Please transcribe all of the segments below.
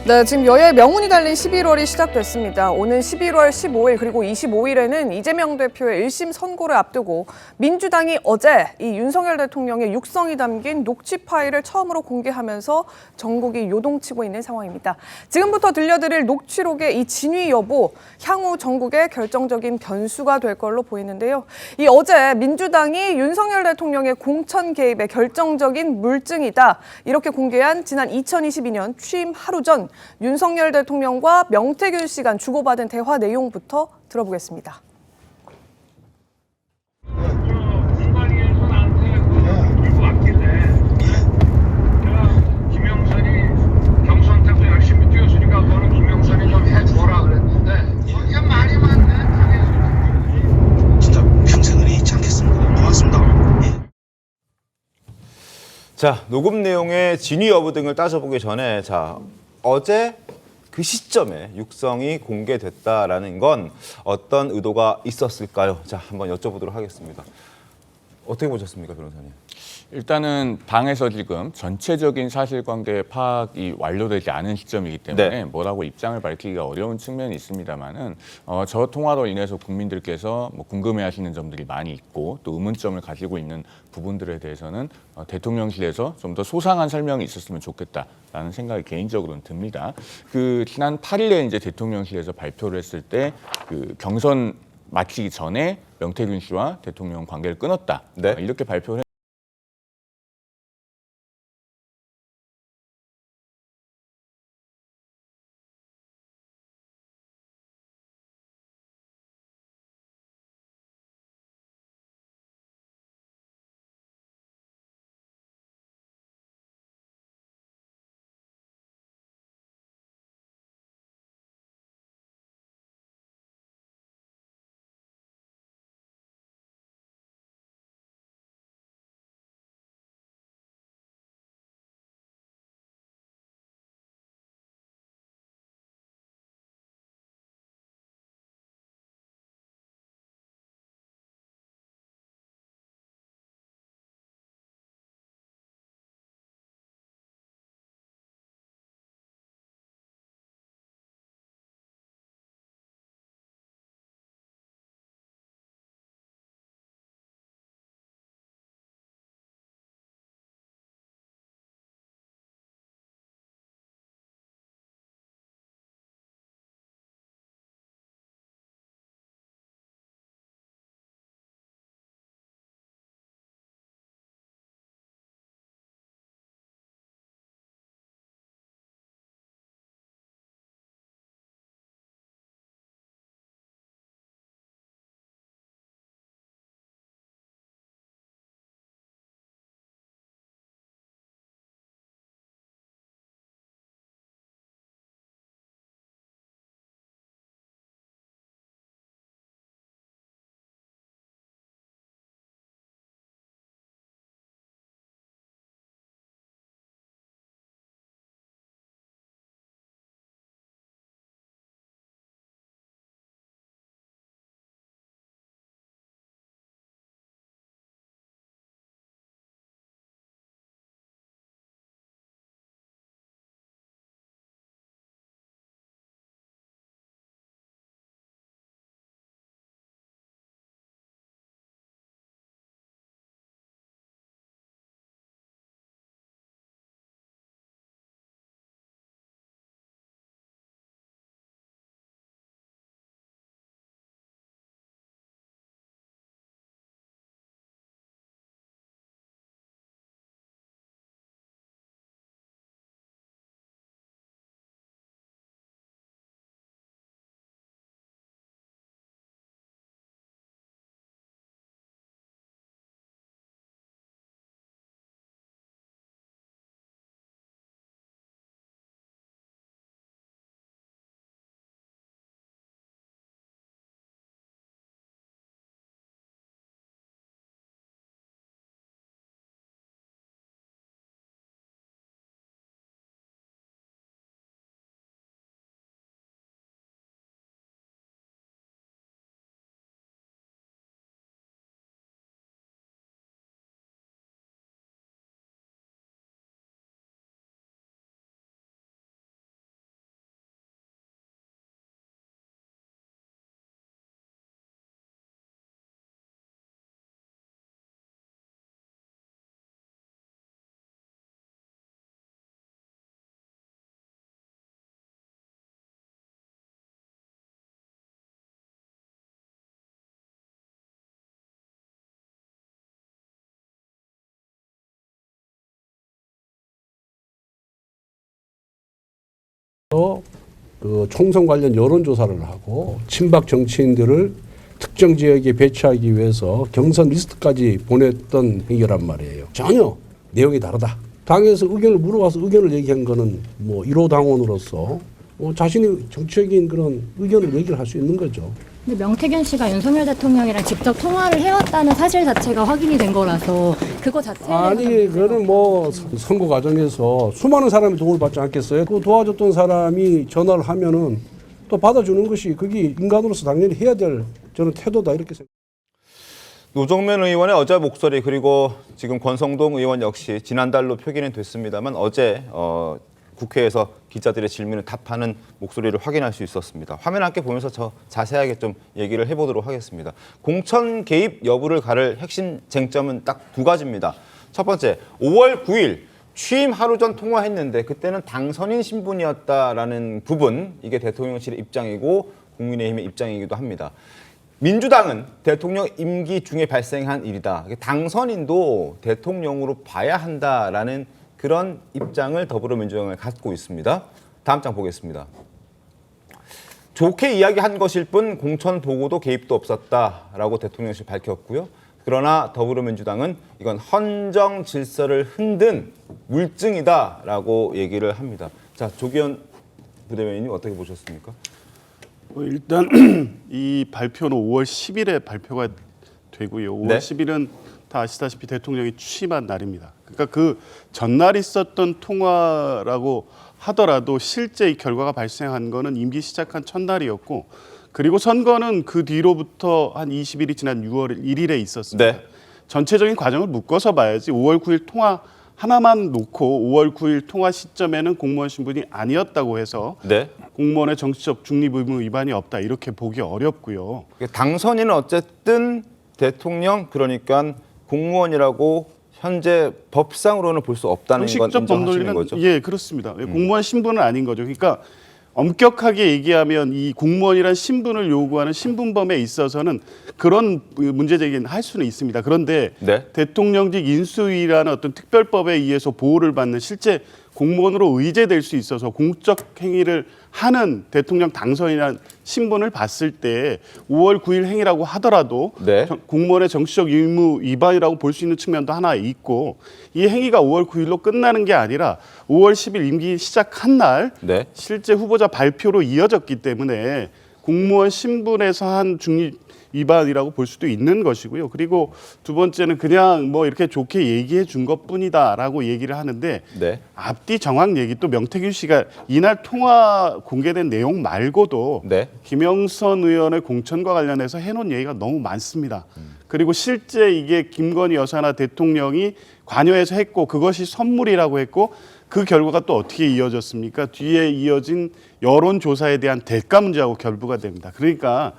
네, 지금 여야의 명운이 달린 11월이 시작됐습니다. 오는 11월 15일 그리고 25일에는 이재명 대표의 1심 선고를 앞두고 민주당이 어제 이 윤석열 대통령의 육성이 담긴 녹취 파일을 처음으로 공개하면서 전국이 요동치고 있는 상황입니다. 지금부터 들려드릴 녹취록의 이 진위 여부, 향후 전국의 결정적인 변수가 될 걸로 보이는데요. 이 어제 민주당이 윤석열 대통령의 공천 개입의 결정적인 물증이다. 이렇게 공개한 지난 2022년 취임 하루 전 윤석열 대통령과 명태균 씨 간 주고받은 대화 내용부터 들어보겠습니다. 선관위에서 나한테 물고 왔길래 내가 김영선이 경선 때도 열심히 뛰었으니까 너는 김영선이 좀 해줘라 그랬는데 거기가 말이 많네. 당해서 진짜 평생을 잊지 않겠습니다. 고맙습니다. 예. 자, 녹음 내용의 진위 여부 등을 따져보기 전에 어제 그 시점에 육성이 공개됐다라는 건 어떤 의도가 있었을까요? 자, 한번 여쭤보도록 하겠습니다. 어떻게 보셨습니까, 변호사님? 일단은 당에서 지금 전체적인 사실관계 파악이 완료되지 않은 시점이기 때문에 네. 뭐라고 입장을 밝히기가 어려운 측면이 있습니다만은 저 통화로 인해서 국민들께서 뭐 궁금해하시는 점들이 많이 있고 또 의문점을 가지고 있는 부분들에 대해서는 대통령실에서 좀 더 소상한 설명이 있었으면 좋겠다라는 생각이 개인적으로는 듭니다. 그 지난 8일에 이제 대통령실에서 발표를 했을 때 그 경선 마치기 전에 명태균 씨와 대통령 관계를 끊었다. 네. 이렇게 발표를 통해서 그 총선 관련 여론조사를 하고 친박 정치인들을 특정 지역에 배치하기 위해서 경선 리스트까지 보냈던 행위란 말이에요. 전혀 내용이 다르다. 당에서 의견을 물어봐서 의견을 얘기한 거는 뭐 1호 당원으로서 자신이 정치적인 그런 의견을 얘기를 할 수 있는 거죠. 근데 명태균 씨가 윤석열 대통령이랑 직접 통화를 해왔다는 사실 자체가 확인이 된 거라서 그거 자체는 아니 그거는 뭐 선거 과정에서 수많은 사람이 도움을 받지 않겠어요? 그 도와줬던 사람이 전화를 하면은 또 받아주는 것이 그게 인간으로서 당연히 해야 될 저는 태도다 이렇게 생각합니다. 노정면 의원의 어제 목소리 그리고 지금 권성동 의원 역시 지난달로 표기는 됐습니다만 어제 국회에서 기자들의 질문을 답하는 목소리를 확인할 수 있었습니다. 화면 함께 보면서 저 자세하게 좀 얘기를 해보도록 하겠습니다. 공천 개입 여부를 가를 핵심 쟁점은 딱 두 가지입니다. 첫 번째, 5월 9일 취임 하루 전 통화했는데 그때는 당선인 신분이었다라는 부분, 이게 대통령실의 입장이고 국민의힘의 입장이기도 합니다. 민주당은 대통령 임기 중에 발생한 일이다. 당선인도 대통령으로 봐야 한다라는 그런 입장을 더불어민주당을 갖고 있습니다. 다음 장 보겠습니다. 좋게 이야기한 것일 뿐 공천 보고도 개입도 없었다라고 대통령실 밝혔고요. 그러나 더불어민주당은 이건 헌정 질서를 흔든 물증이다라고 얘기를 합니다. 자, 조기현 부대변인님 어떻게 보셨습니까? 일단 이 발표는 5월 10일에 발표가 되고요. 5월 네. 10일은 다 아시다시피 대통령이 취임한 날입니다. 그러니까 그 전날 있었던 통화라고 하더라도 실제 이 결과가 발생한 거는 임기 시작한 첫날이었고 그리고 선거는 그 뒤로부터 한 20일이 지난 6월 1일에 있었습니다. 네. 전체적인 과정을 묶어서 봐야지 5월 9일 통화 하나만 놓고 5월 9일 통화 시점에는 공무원 신분이 아니었다고 해서 네. 공무원의 정치적 중립 의무 위반이 없다 이렇게 보기 어렵고요. 당선인은 어쨌든 대통령 그러니까 공무원이라고 현재 법상으로는 볼 수 없다는 건 형식적 인정하시는 법률에는 거죠? 예 그렇습니다. 공무원 신분은 아닌 거죠. 그러니까 엄격하게 얘기하면 이 공무원이란 신분을 요구하는 신분범에 있어서는 그런 문제 제기는 할 수는 있습니다. 그런데 네. 대통령직 인수위라는 어떤 특별법에 의해서 보호를 받는 실제 공무원으로 의제될 수 있어서 공적 행위를 하는 대통령 당선이라는 신분을 봤을 때 5월 9일 행위라고 하더라도 네. 공무원의 정치적 의무 위반이라고 볼 수 있는 측면도 하나 있고 이 행위가 5월 9일로 끝나는 게 아니라 5월 10일 임기 시작한 날 네. 실제 후보자 발표로 이어졌기 때문에 공무원 신분에서 한 중립 위반이라고 볼 수도 있는 것이고요. 그리고 두 번째는 그냥 뭐 이렇게 좋게 얘기해 준 것뿐이다라고 얘기를 하는데 네. 앞뒤 정확 얘기 또 명태균 씨가 이날 통화 공개된 내용 말고도 네. 김영선 의원의 공천과 관련해서 해놓은 얘기가 너무 많습니다. 그리고 실제 이게 김건희 여사나 대통령이 관여해서 했고 그것이 선물이라고 했고 그 결과가 또 어떻게 이어졌습니까? 뒤에 이어진 여론조사에 대한 대가 문제하고 결부가 됩니다. 그러니까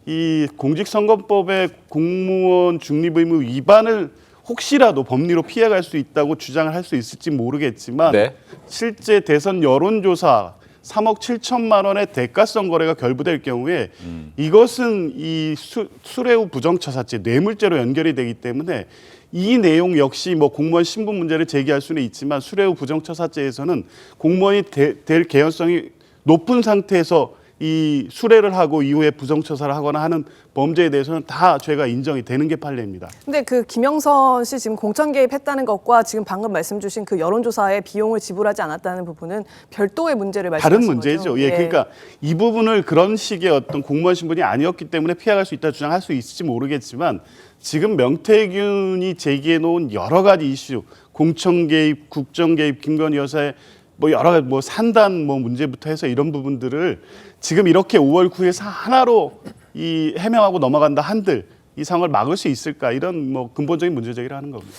이 공직선거법의 공무원 중립의무 위반을 혹시라도 법리로 피해갈 수 있다고 주장을 할 수 있을지 모르겠지만 네. 실제 대선 여론조사 3억 7천만 원의 대가성 거래가 결부될 경우에 이것은 이 수뢰후 부정처사죄 뇌물죄로 연결이 되기 때문에 이 내용 역시 뭐 공무원 신분 문제를 제기할 수는 있지만 수뢰후 부정처사죄에서는 공무원이 될 개연성이 높은 상태에서 이 수뢰를 하고 이후에 부정처사를 하거나 하는 범죄에 대해서는 다 죄가 인정이 되는 게 판례입니다. 근데 그 김영선 씨 지금 공천 개입했다는 것과 지금 방금 말씀 주신 그 여론조사에 비용을 지불하지 않았다는 부분은 별도의 문제를 말씀하신 다른 문제죠. 거죠? 예, 그러니까 이 부분을 그런 식의 어떤 공무원 신분이 아니었기 때문에 피해갈 수 있다 주장할 수 있을지 모르겠지만 지금 명태균이 제기해 놓은 여러 가지 이슈, 공천 개입, 국정 개입, 김건희 여사의 뭐 여러 가지 뭐 산단 뭐 문제부터 해서 이런 부분들을 지금 이렇게 5월 9일 하나로 이 해명하고 넘어간다 한들 이 상황을 막을 수 있을까 이런 뭐 근본적인 문제 제기를 하는 겁니다.